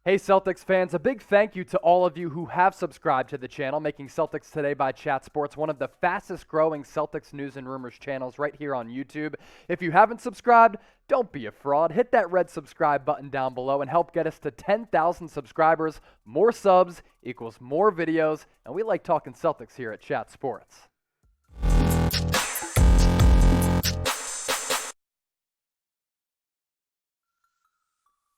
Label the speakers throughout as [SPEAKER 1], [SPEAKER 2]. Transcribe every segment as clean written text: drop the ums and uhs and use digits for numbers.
[SPEAKER 1] Hey Celtics fans, a big thank you to all of you who have subscribed to the channel, making Celtics Today by Chat Sports one of the fastest growing Celtics news and rumors channels right here on YouTube. If you haven't subscribed, don't be a fraud. Hit that red subscribe button down below and help get us to 10,000 subscribers. More subs equals more videos, and we like talking Celtics here at Chat Sports.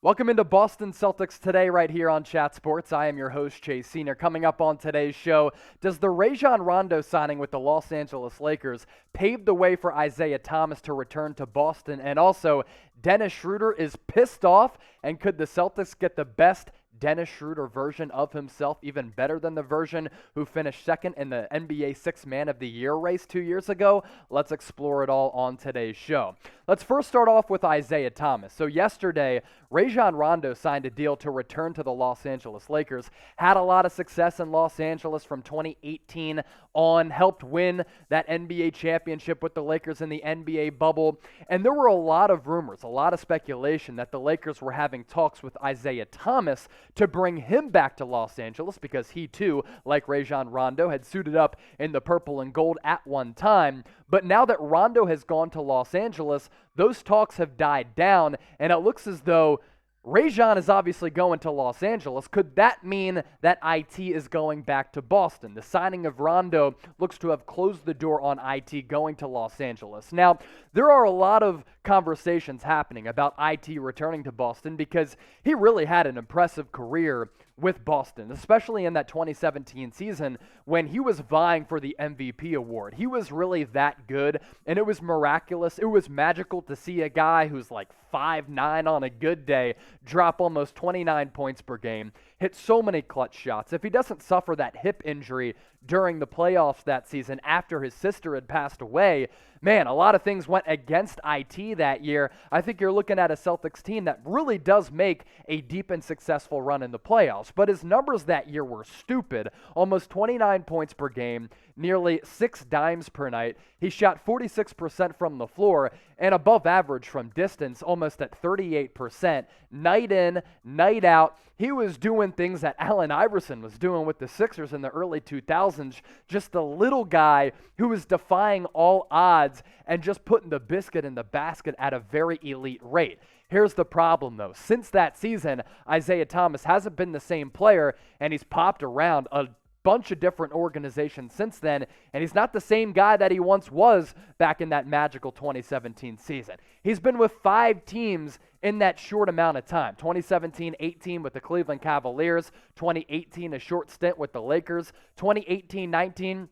[SPEAKER 1] Welcome into Boston Celtics Today right here on Chat Sports. I am your host, Chase Senior. Coming up on today's show, does the Rajon Rondo signing with the Los Angeles Lakers pave the way for Isaiah Thomas to return to Boston? And also, Dennis Schroder is pissed off, and could the Celtics get the best Dennis Schroder version of himself, even better than the version who finished second in the NBA Sixth Man of the Year race 2 years ago? Let's explore it all on today's show. Let's first start off with Isaiah Thomas. So yesterday, Rajon Rondo signed a deal to return to the Los Angeles Lakers. Had a lot of success in Los Angeles from 2018 on, helped win that NBA championship with the Lakers in the NBA bubble. And there were a lot of rumors, a lot of speculation that the Lakers were having talks with Isaiah Thomas to bring him back to Los Angeles because he too, like Rajon Rondo, had suited up in the purple and gold at one time. But now that Rondo has gone to Los Angeles, those talks have died down, and it looks as though Rajon is obviously going to Los Angeles. Could that mean that IT is going back to Boston? The signing of Rondo looks to have closed the door on IT going to Los Angeles. Now, there are a lot of conversations happening about IT returning to Boston because he really had an impressive career with Boston, especially in that 2017 season when he was vying for the MVP award. He was really that good, and it was miraculous. It was magical to see a guy who's like 5'9" on a good day drop almost 29 points per game, hit so many clutch shots. If he doesn't suffer that hip injury during the playoffs that season after his sister had passed away, man, a lot of things went against IT that year. I think you're looking at a Celtics team that really does make a deep and successful run in the playoffs. But his numbers that year were stupid. Almost 29 points per game, nearly 6 dimes per night. He shot 46% from the floor and above average from distance, almost at 38%. Night in, night out. He was doing things that Allen Iverson was doing with the Sixers in the early 2000s. Just a little guy who was defying all odds and just putting the biscuit in the basket at a very elite rate. Here's the problem, though. Since that season, Isaiah Thomas hasn't been the same player, and he's popped around a bunch of different organizations since then, and he's not the same guy that he once was back in that magical 2017 season. He's been with 5 teams in that short amount of time. 2017-18 with the Cleveland Cavaliers, 2018 a short stint with the Lakers, 2018-19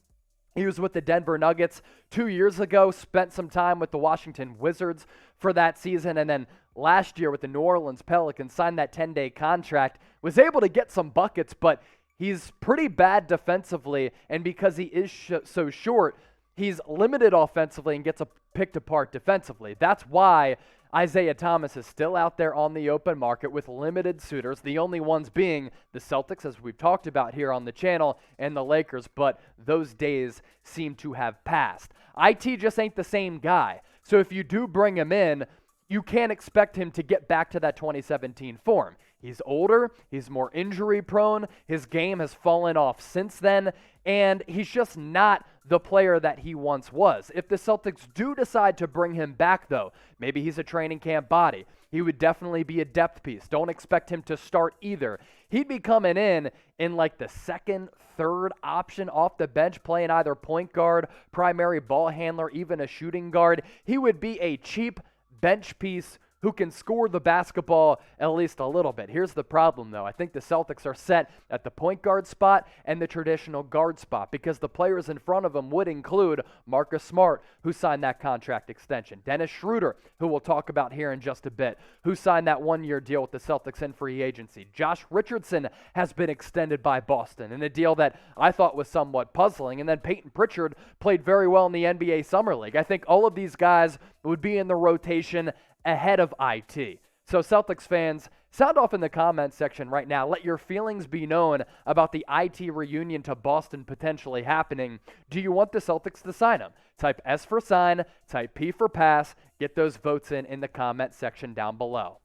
[SPEAKER 1] he was with the Denver Nuggets 2 years ago, spent some time with the Washington Wizards for that season, and then last year with the New Orleans Pelicans, signed that 10-day contract, was able to get some buckets, but he's pretty bad defensively, and because he is so short, he's limited offensively and gets picked apart defensively. That's why Isaiah Thomas is still out there on the open market with limited suitors, the only ones being the Celtics, as we've talked about here on the channel, and the Lakers, but those days seem to have passed. IT just ain't the same guy, so if you do bring him in, you can't expect him to get back to that 2017 form. He's older, he's more injury prone, his game has fallen off since then, and he's just not the player that he once was. If the Celtics do decide to bring him back, though, maybe he's a training camp body. He would definitely be a depth piece. Don't expect him to start either. He'd be coming in like the second, third option off the bench, playing either point guard, primary ball handler, even a shooting guard. He would be a cheap bench piece who can score the basketball at least a little bit. Here's the problem, though. I think the Celtics are set at the point guard spot and the traditional guard spot because the players in front of them would include Marcus Smart, who signed that contract extension, Dennis Schroder, who we'll talk about here in just a bit, who signed that one-year deal with the Celtics in free agency. Josh Richardson has been extended by Boston in a deal that I thought was somewhat puzzling, and then Peyton Pritchard played very well in the NBA Summer League. I think all of these guys would be in the rotation ahead of IT. So Celtics fans, sound off in the comments section right now. Let your feelings be known about the IT reunion to Boston potentially happening. Do you want the Celtics to sign him? Type S for sign, type P for pass. Get those votes in the comment section down below.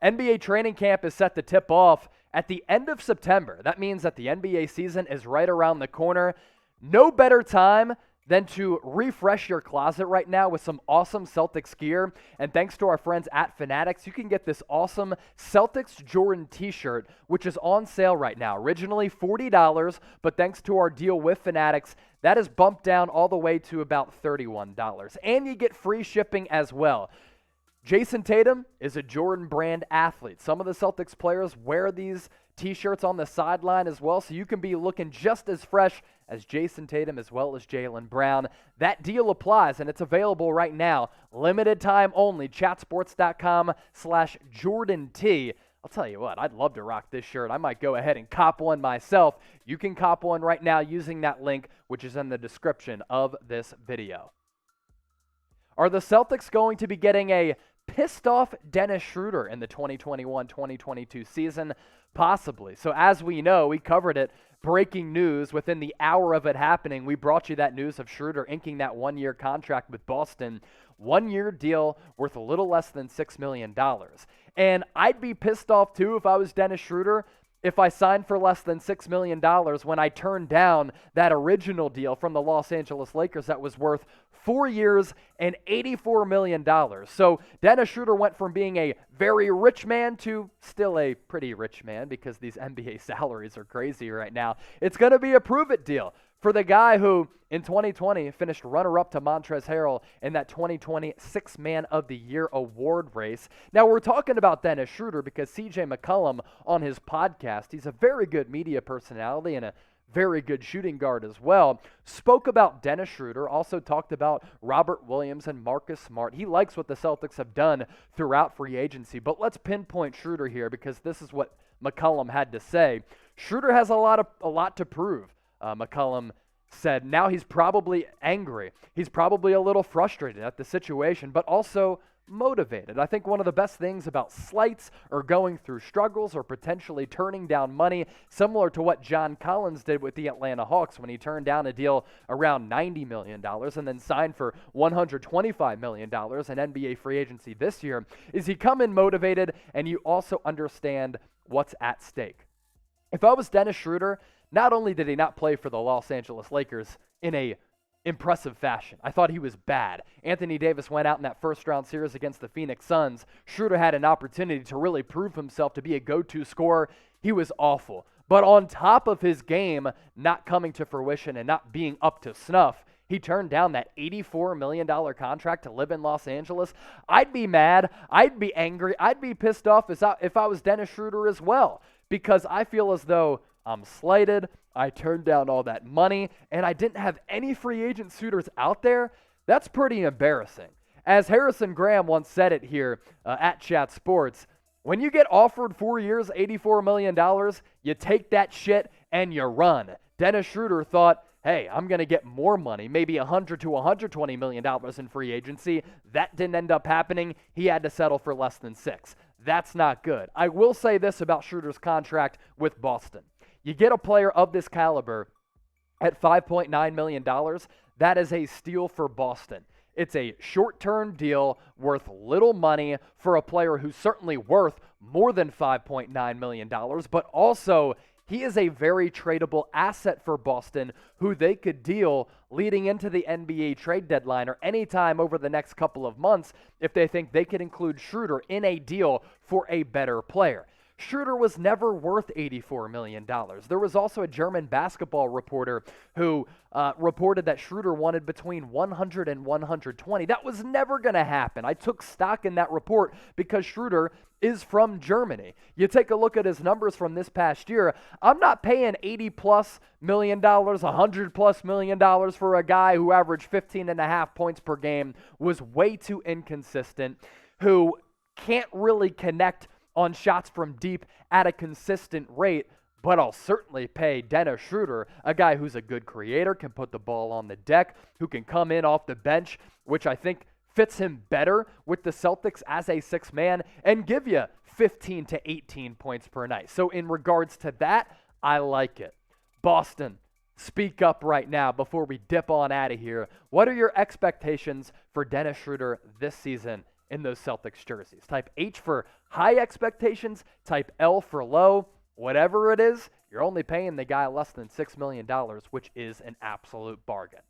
[SPEAKER 1] NBA training camp is set to tip off at the end of September. That means that the NBA season is right around the corner. No better time than to refresh your closet right now with some awesome Celtics gear. And thanks to our friends at Fanatics, you can get this awesome Celtics Jordan t-shirt, which is on sale right now. Originally $40, but thanks to our deal with Fanatics, that is bumped down all the way to about $31. And you get free shipping as well. Jason Tatum is a Jordan brand athlete. Some of the Celtics players wear these t-shirts on the sideline as well, so you can be looking just as fresh as Jason Tatum as well as Jaylen Brown. That deal applies, and it's available right now. Limited time only. Chatsports.com/JordanT. I'll tell you what, I'd love to rock this shirt. I might go ahead and cop one myself. You can cop one right now using that link, which is in the description of this video. Are the Celtics going to be getting a pissed-off Dennis Schroder in the 2021-2022 season? Possibly. So as we know, we covered it, breaking news within the hour of it happening. We brought you that news of Schroder inking that one-year contract with Boston. One-year deal worth a little less than $6 million. And I'd be pissed off, too, if I was Dennis Schroder, if I signed for less than $6 million when I turned down that original deal from the Los Angeles Lakers that was worth 4 years and $84 million. So Dennis Schroder went from being a very rich man to still a pretty rich man because these NBA salaries are crazy right now. It's going to be a prove-it deal for the guy who, in 2020, finished runner-up to Montrezl Harrell in that 2020 Sixth Man of the Year award race. Now, we're talking about Dennis Schroder because CJ McCollum on his podcast, he's a very good media personality and a very good shooting guard as well, spoke about Dennis Schroder, also talked about Robert Williams and Marcus Smart. He likes what the Celtics have done throughout free agency, but let's pinpoint Schroder here because this is what McCollum had to say. Schroder has a lot to prove. McCollum said now he's probably angry. He's probably a little frustrated at the situation, but also motivated. I think one of the best things about slights or going through struggles or potentially turning down money, similar to what John Collins did with the Atlanta Hawks when he turned down a deal around $90 million and then signed for $125 million in NBA free agency this year, is he come in motivated and you also understand what's at stake. If I was Dennis Schroder, not only did he not play for the Los Angeles Lakers in a impressive fashion. I thought he was bad. Anthony Davis went out in that first-round series against the Phoenix Suns. Schroder had an opportunity to really prove himself to be a go-to scorer. He was awful. But on top of his game not coming to fruition and not being up to snuff, he turned down that $84 million contract to live in Los Angeles. I'd be mad. I'd be angry. I'd be pissed off if I was Dennis Schroder as well, because I feel as though I'm slighted. I turned down all that money, and I didn't have any free agent suitors out there. That's pretty embarrassing. As Harrison Graham once said it here at Chat Sports, when you get offered 4 years, $84 million, you take that shit and you run. Dennis Schroder thought, hey, I'm going to get more money, maybe $100 to $120 million in free agency. That didn't end up happening. He had to settle for less than $6 million. That's not good. I will say this about Schroder's contract with Boston. You get a player of this caliber at $5.9 million, that is a steal for Boston. It's a short-term deal worth little money for a player who's certainly worth more than $5.9 million, but also he is a very tradable asset for Boston who they could deal leading into the NBA trade deadline or anytime over the next couple of months if they think they could include Schroder in a deal for a better player. Schroder was never worth $84 million. There was also a German basketball reporter who reported that Schroder wanted between 100 and 120. That was never going to happen. I took stock in that report because Schroder is from Germany. You take a look at his numbers from this past year. I'm not paying $80+ million, $100+ million for a guy who averaged 15.5 points per game, was way too inconsistent, who can't really connect on shots from deep at a consistent rate, but I'll certainly pay Dennis Schroder, a guy who's a good creator, can put the ball on the deck, who can come in off the bench, which I think fits him better with the Celtics as a sixth man, and give you 15 to 18 points per night. So in regards to that, I like it. Boston, speak up right now before we dip on out of here. What are your expectations for Dennis Schroder this season in those Celtics jerseys. Type H for high expectations, type L for low. Whatever it is, you're only paying the guy less than $6 million, which is an absolute bargain.